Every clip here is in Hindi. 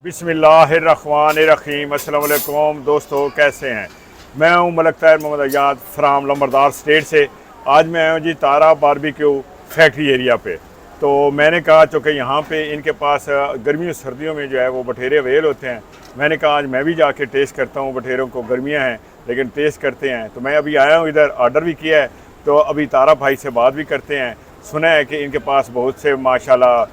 बिस्मिल्लाहिर्रहमानिर्रहीम। अस्सलाम वालेकुम दोस्तों, कैसे हैं? मैं हूं मलक ताहिर मोहम्मद अयाद फ्राम लंबरदार स्टेट से। आज मैं आया हूं जी तारा बारबेक्यू फैक्ट्री एरिया पे। तो मैंने कहा चूँकि यहाँ पे इनके पास गर्मियों सर्दियों में जो है वो बटेरे अवेल होते हैं। मैंने कहा आज मैं भी जाके टेस्ट करता हूँ, बटेरों को गर्मियाँ हैं लेकिन टेस्ट करते हैं। तो मैं अभी आया हूँ इधर, ऑर्डर भी किया है, तो अभी तारा भाई से बात भी करते हैं। सुना है कि इनके पास बहुत से माशाल्लाह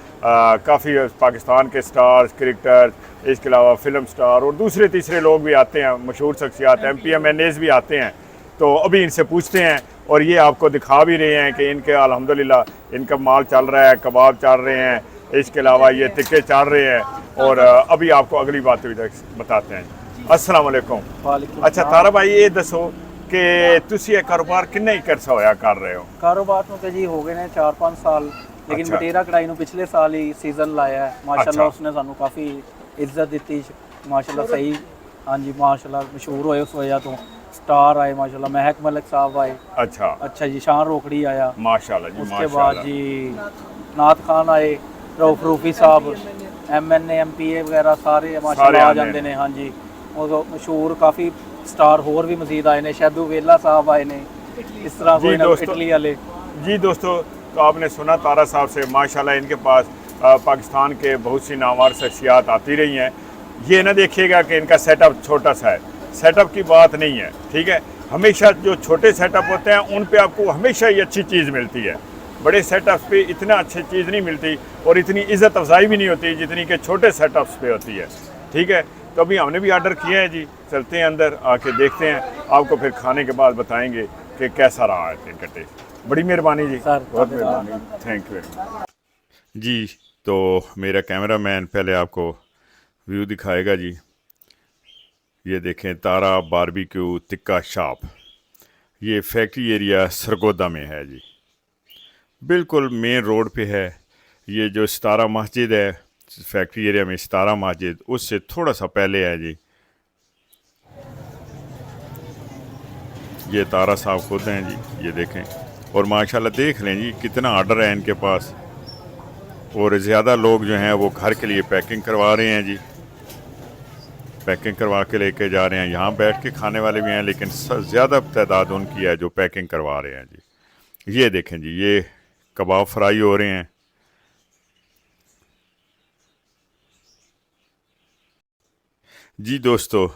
काफ़ी पाकिस्तान के स्टार्स, क्रिकेटर, इसके अलावा फिल्म स्टार और दूसरे तीसरे लोग भी आते हैं, मशहूर शख्सियात MPMNAs भी आते हैं। तो अभी इनसे पूछते हैं और ये आपको दिखा भी रहे हैं कि इनके अल्हम्दुलिल्लाह इनका माल चल रहा है, कबाब चल रहे हैं, इसके अलावा ये टिक्के चल रहे हैं। और अभी आपको अगली बात भी बताते हैं। अस्सलाम वालेकुम। अच्छा तारा भाई ये दसो कि तुसी ये कारोबार किन्ने ही करसा होया कर रहे हो? कारोबार ਨੂੰ ਤੇ ਜੀ ਹੋ ਗਏ ਨੇ 4-5 ਸਾਲ लेकिन बटेरा कढ़ाई ਨੂੰ पिछले साल ही सीजन लाया है माशाल्लाह। उसने सानू काफ़ी इज्जत दी माशाल्लाह। सही हाँ जी माशाल्लाह, मशहूर होए उस वजह तो। स्टार आए माशाल्लाह, महक मलिक साहब आए। अच्छा जी, शान रोखड़ी आया माशाल्लाह जी। उसके बाद जी नात खान आए, रऊफ रूफी साहब, MNA MPA वगैरह सारे माशाल्लाह आ जाते हैं। हाँ जी, और मशहूर काफ़ी स्टार होर भी मजीद आए ने, शैदू वेला साहब आए ने, इस तरह कोई ना इटली वाले। जी दोस्तों, तो आपने सुना तारा साहब से, माशाल्लाह इनके पास पाकिस्तान के बहुत सी नामवर शख्सियात आती रही हैं। ये ना देखिएगा कि इनका सेटअप छोटा सा है, सेटअप की बात नहीं है, ठीक है। हमेशा जो छोटे सेटअप होते हैं उन पे आपको हमेशा ही अच्छी चीज़ मिलती है। बड़े सेटअप्स पे इतना अच्छी चीज़ नहीं मिलती और इतनी इज़्ज़त अफजाई भी नहीं होती जितनी कि छोटे सेटअप्स पे होती है, ठीक है। तो अभी हमने भी ऑर्डर किया है जी, चलते हैं अंदर, आके देखते हैं, आपको फिर खाने के बाद बताएंगे कि कैसा रहा है इनका टेस्ट। बड़ी मेहरबानी जी, बहुत मेहरबानी, थैंक यू वेरी मच जी। तो मेरा कैमरा मैन पहले आपको व्यू दिखाएगा जी। ये देखें, तारा बारबेक्यू टिक्का शॉप, ये फैक्ट्री एरिया सरगोदा में है जी, बिल्कुल मेन रोड पे है। ये जो सितारा मस्जिद है फैक्ट्री एरिया में, सितारा मस्जिद उससे थोड़ा सा पहले है जी। ये तारा साहब खुद हैं जी, ये देखें। और माशाल्लाह देख लें जी कितना ऑर्डर है इनके पास, और ज़्यादा लोग जो हैं वो घर के लिए पैकिंग करवा रहे हैं जी, पैकिंग करवा के लेके जा रहे हैं। यहाँ बैठ के खाने वाले भी हैं लेकिन ज़्यादा तादाद उनकी है जो पैकिंग करवा रहे हैं जी। ये देखें जी, ये कबाब फ्राई हो रहे हैं। जी दोस्तों,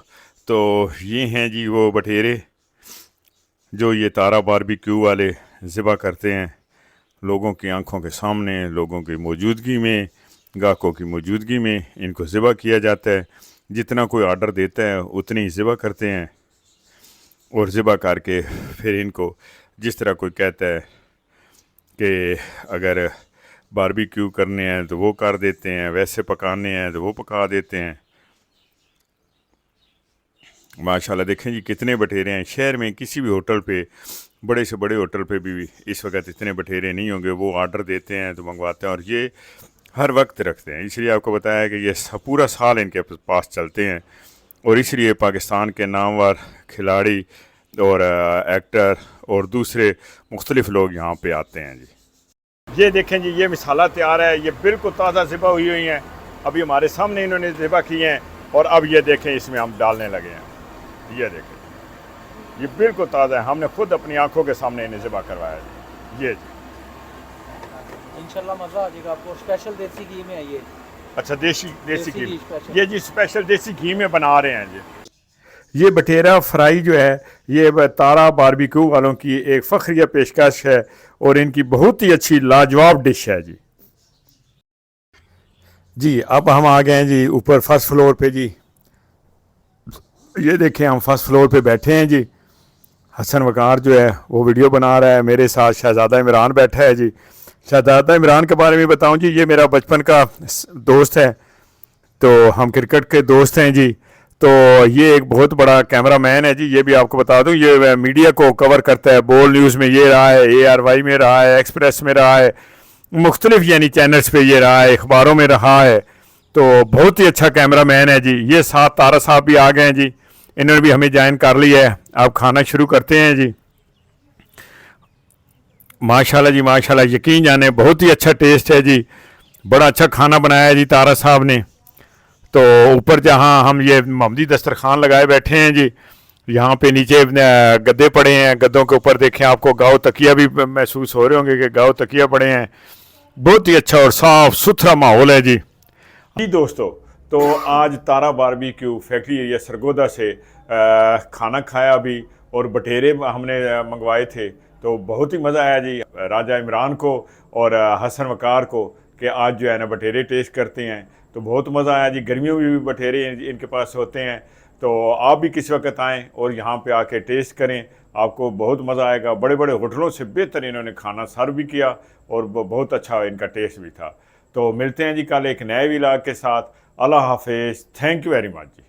तो ये हैं जी वो बटेरे जो ये तारा बारबेक्यू वाले ज़िबा करते हैं लोगों की आंखों के सामने, लोगों की मौजूदगी में, गाहकों की मौजूदगी में इनको ज़िबा किया जाता है। जितना कोई ऑर्डर देता है उतनी ही ज़िबा करते हैं, और ज़िबा करके फिर इनको जिस तरह कोई कहता है कि अगर बारबेक्यू करने हैं तो वो कर देते हैं, वैसे पकाने हैं तो वो पका देते हैं। माशाल्लाह देखें जी कितने बटेरे हैं। शहर में किसी भी होटल पे, बड़े से बड़े होटल पे भी इस वक्त इतने बटेरे नहीं होंगे। वो ऑर्डर देते हैं तो मंगवाते हैं, और ये हर वक्त रखते हैं। इसलिए आपको बताया कि ये पूरा साल इनके पास चलते हैं, और इसलिए पाकिस्तान के नामवर खिलाड़ी और एक्टर और दूसरे मुख्तलिफ़ लोग यहाँ पे आते हैं जी। ये देखें जी, ये मिसाला तैयार है, ये बिल्कुल ताज़ा ज़िबा हुई हैं। अभी हमारे सामने इन्होंने ज़िबा किए हैं, और अब ये देखें इसमें हम डालने लगे हैं। ये देखें, ये बिल्कुल ताज़ा है, हमने खुद अपनी आंखों के सामने इन्हें ज़िबा करवाया जी। ये जी इंशाल्लाह मज़ा आ जाएगा आपको। स्पेशल देसी घी में है ये। अच्छा, देसी घी, ये जी स्पेशल देसी घी में बना रहे हैं जी। ये बटेरा फ्राई जो है ये तारा बारबेक्यू वालों की एक फ़ख्रिया पेशकश है, और इनकी बहुत ही अच्छी लाजवाब डिश है जी। जी अब हम आ गए हैं जी ऊपर फर्स्ट फ्लोर पे जी। ये देखें, हम फर्स्ट फ्लोर पे बैठे हैं जी। हसन वकार जो है वो वीडियो बना रहा है, मेरे साथ शहज़ादा इमरान बैठा है जी। शहज़ादा इमरान के बारे में बताऊं जी, ये मेरा बचपन का दोस्त है, तो हम क्रिकेट के दोस्त हैं जी। तो ये एक बहुत बड़ा कैमरा मैन है जी। ये भी आपको बता दूं, ये मीडिया को कवर करता है। बोल न्यूज़ में ये रहा है, ARY में रहा है, एक्सप्रेस में रहा है, मुख्तलिफ यानी चैनल्स पे ये रहा है, अखबारों में रहा है। तो बहुत ही अच्छा कैमरा मैन है जी। ये साथ तारा साहब भी आ गए हैं जी, इन्होंने भी हमें ज्वाइन कर लिया है। आप खाना शुरू करते हैं जी। माशाल्लाह जी माशाल्लाह, यकीन जाने बहुत ही अच्छा टेस्ट है जी, बड़ा अच्छा खाना बनाया है जी तारा साहब ने। तो ऊपर जहाँ हम ये मोहम्मदी दस्तरखान लगाए बैठे हैं जी, यहाँ पे नीचे गद्दे पड़े हैं, गद्दों के ऊपर देखें आपको गाँव तकिया भी महसूस हो रहे होंगे कि गाँव तकिया पड़े हैं। बहुत ही अच्छा और साफ सुथरा माहौल है जी दोस्तों। तो आज तारा बारबेक्यू फैक्ट्री एरिया सरगोदा से खाना खाया भी, और बटेरे हमने मंगवाए थे, तो बहुत ही मज़ा आया जी राजा इमरान को और हसन वकार को कि आज जो है ना बटेरे टेस्ट करते हैं, तो बहुत मज़ा आया जी। गर्मियों में भी बटेरे इनके पास होते हैं, तो आप भी किसी वक्त आएँ और यहाँ पे आके टेस्ट करें, आपको बहुत मज़ा आएगा। बड़े बड़े होटलों से बेहतर इन्होंने खाना सर्व भी किया और बहुत अच्छा इनका टेस्ट भी था। तो मिलते हैं जी कल एक नए व्लॉग के साथ। अल्लाह हाफिज़, thank you very much ji.